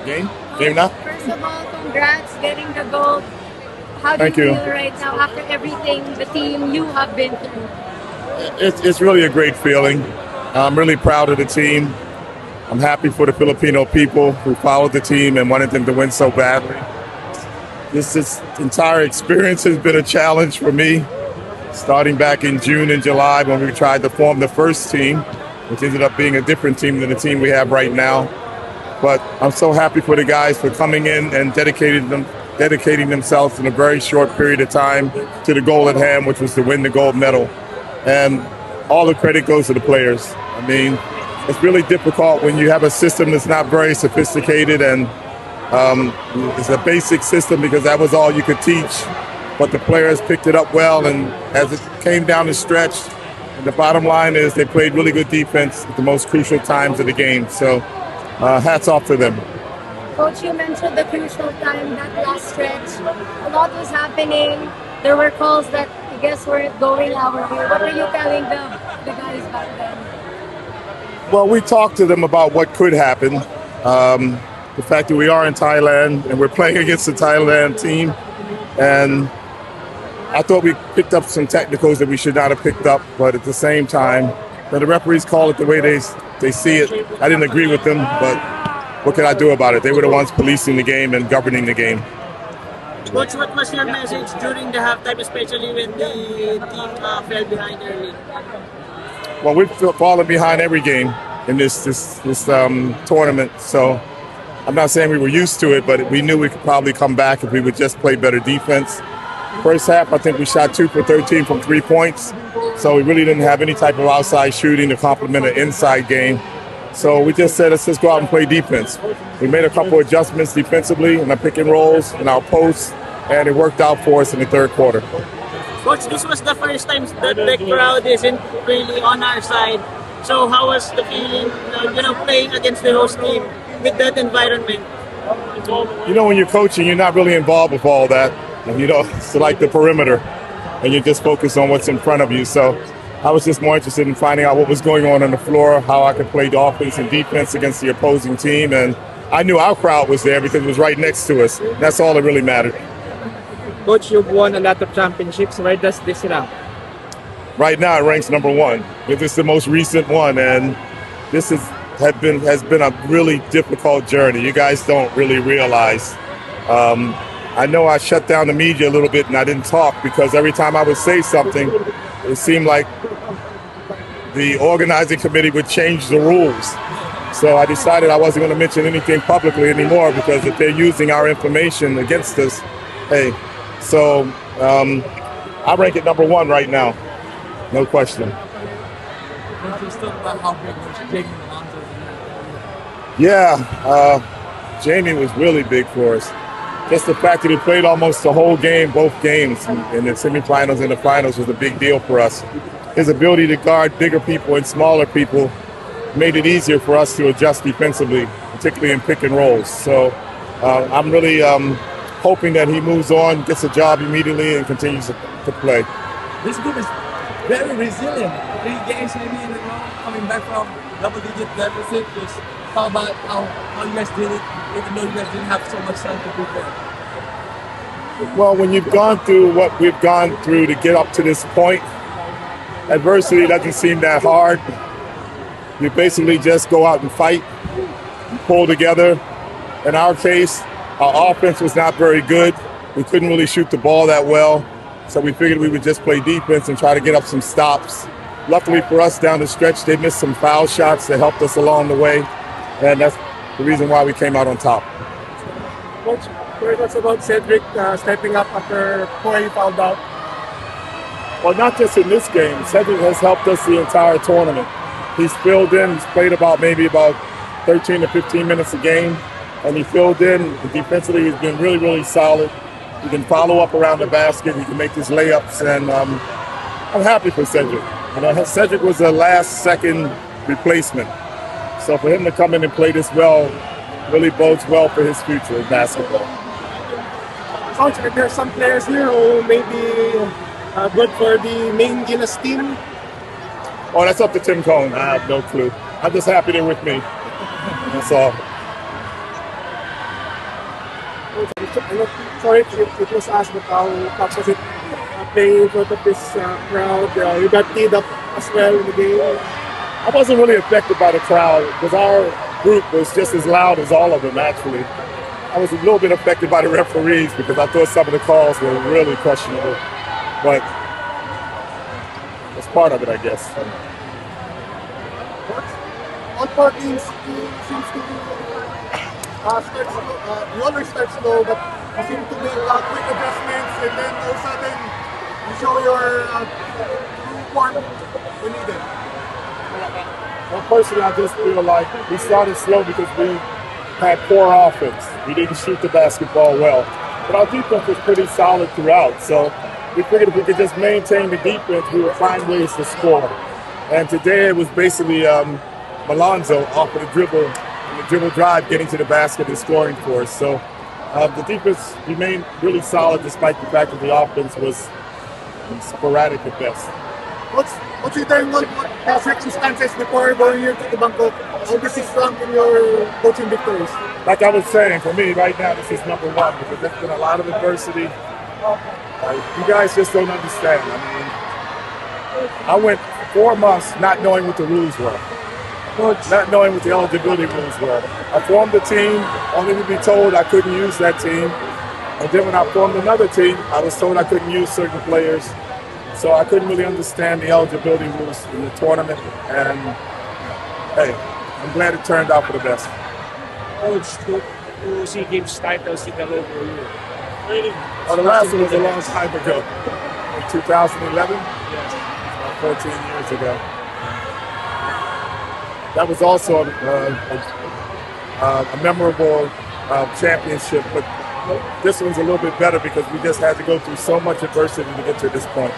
Game now? First of all, congrats getting the gold. How do Thank you you. feel right now after everything the team you have been through? It's really a great feeling. I'm really proud of the team. I'm happy for the Filipino people who followed the team and wanted them to win so badly. This entire experience has been a challenge for me, starting back in June and July when we tried to form the first team, which ended up being a different team than the team we have right now. But I'm so happy for the guys for coming in and dedicating themselves in a very short period of time to the goal at hand, which was to win the gold medal. And all the credit goes to the players. I mean, it's really difficult when you have a system that's not very sophisticated, and it's a basic system because that was all you could teach. But the players picked it up well, and as it came down the stretch, the bottom line is they played really good defense at the most crucial times of the game. So hats off to them. Coach, you mentioned the crucial time, that last stretch. A lot was happening. There were calls that I guess weren't going our way. What were you telling the guys back then? Well, we talked to them about what could happen. The fact that we are in Thailand and we're playing against the Thailand team. And I thought we picked up some technicals that we should not have picked up. But at the same time, the referees call it the way they see it. I didn't agree with them, but what can I do about it? They were the ones policing the game and governing the game. Coach, what was your message during the halftime, especially when the team fell behind early? Well, we've fallen behind every game in this tournament, so I'm not saying we were used to it, but we knew we could probably come back if we would just play better defense. First half, I think we shot 2 for 13 from 3 points, so we really didn't have any type of outside shooting to complement an inside game. So we just said, let's just go out and play defense. We made a couple adjustments defensively in our pick and rolls and our posts, and it worked out for us in the third quarter. Coach, this was the first time that the crowd isn't really on our side. So how was the feeling, playing against the host team with that environment? When you're coaching, you're not really involved with all that. And, it's like the perimeter, and you're just focused on what's in front of you. So I was just more interested in finding out what was going on the floor, how I could play the offense and defense against the opposing team. And I knew our crowd was there because it was right next to us. That's all that really mattered. Coach, you've won a lot of championships. Where does this rank? Right now, it ranks number 1. This is the most recent one, and this has been a really difficult journey. You guys don't really realize. I know I shut down the media a little bit and I didn't talk because every time I would say something, it seemed like the organizing committee would change the rules. So I decided I wasn't going to mention anything publicly anymore because if they're using our information against us, hey. So I rank it number 1 right now, no question. Yeah, Jamie was really big for us. Just the fact that he played almost the whole game, both games, in the semifinals and the finals was a big deal for us. His ability to guard bigger people and smaller people made it easier for us to adjust defensively, particularly in pick and rolls. So I'm really hoping that he moves on, gets a job immediately, and continues to play. This group is very resilient. 3 games maybe in a row, coming back from double-digit deficit. How about how you guys did it, even though you guys didn't have so much time to prepare? Well, when you've gone through what we've gone through to get up to this point, adversity doesn't seem that hard. You basically just go out and fight, pull together. In our case, our offense was not very good. We couldn't really shoot the ball that well, so we figured we would just play defense and try to get up some stops. Luckily for us, down the stretch, they missed some foul shots that helped us along the way, and that's the reason why we came out on top. Coach, what's about Cedric stepping up after Corey fouled out? Well, not just in this game. Cedric has helped us the entire tournament. He's filled in. He's played about 13 to 15 minutes a game, and he filled in. Defensively, he's been really, really solid. He can follow up around the basket. He can make his layups, and I'm happy for Cedric. Cedric was a last-second replacement. So for him to come in and play this well really bodes well for his future in basketball. Coach, are there some players here who may be good for the main Gilas team? Oh, that's up to Tim Cohn. I have no clue. I'm just happy they're with me. That's all. Sorry if it was asked, but how tough was it playing in front of this crowd? You got teed up as well in the game. I wasn't really affected by the crowd because our group was just as loud as all of them, actually. I was a little bit affected by the referees because I thought some of the calls were really questionable. But it's part of it, I guess. On part teams, you seems to be start slow. You always start slow, but you seem to make quick adjustments, and then all of a sudden you show your true form when needed. Well, personally, I just feel like we started slow because we had poor offense. We didn't shoot the basketball well. But our defense was pretty solid throughout. So we figured if we could just maintain the defense, we would find ways to score. And today it was basically Malonzo off of the dribble drive, getting to the basket and scoring for us. So the defense remained really solid despite the fact that the offense was sporadic at best. What's your turn on circumstances before going here to the Bangkok? How this is strong in your coaching victories? Like I was saying, for me right now, this is number one because there's been a lot of adversity. You guys just don't understand. I mean, I went 4 months not knowing what the rules were. Not knowing what the eligibility rules were. I formed a team, only to be told I couldn't use that team. And then when I formed another team, I was told I couldn't use certain players. So I couldn't really understand the eligibility rules in the tournament. And hey, I'm glad it turned out for the best. Coach, two SEA Games titles in a row for you. Well, the last one was a long time ago. In 2011? Yes. 14 years ago. That was also a memorable championship, but this one's a little bit better because we just had to go through so much adversity to get to this point.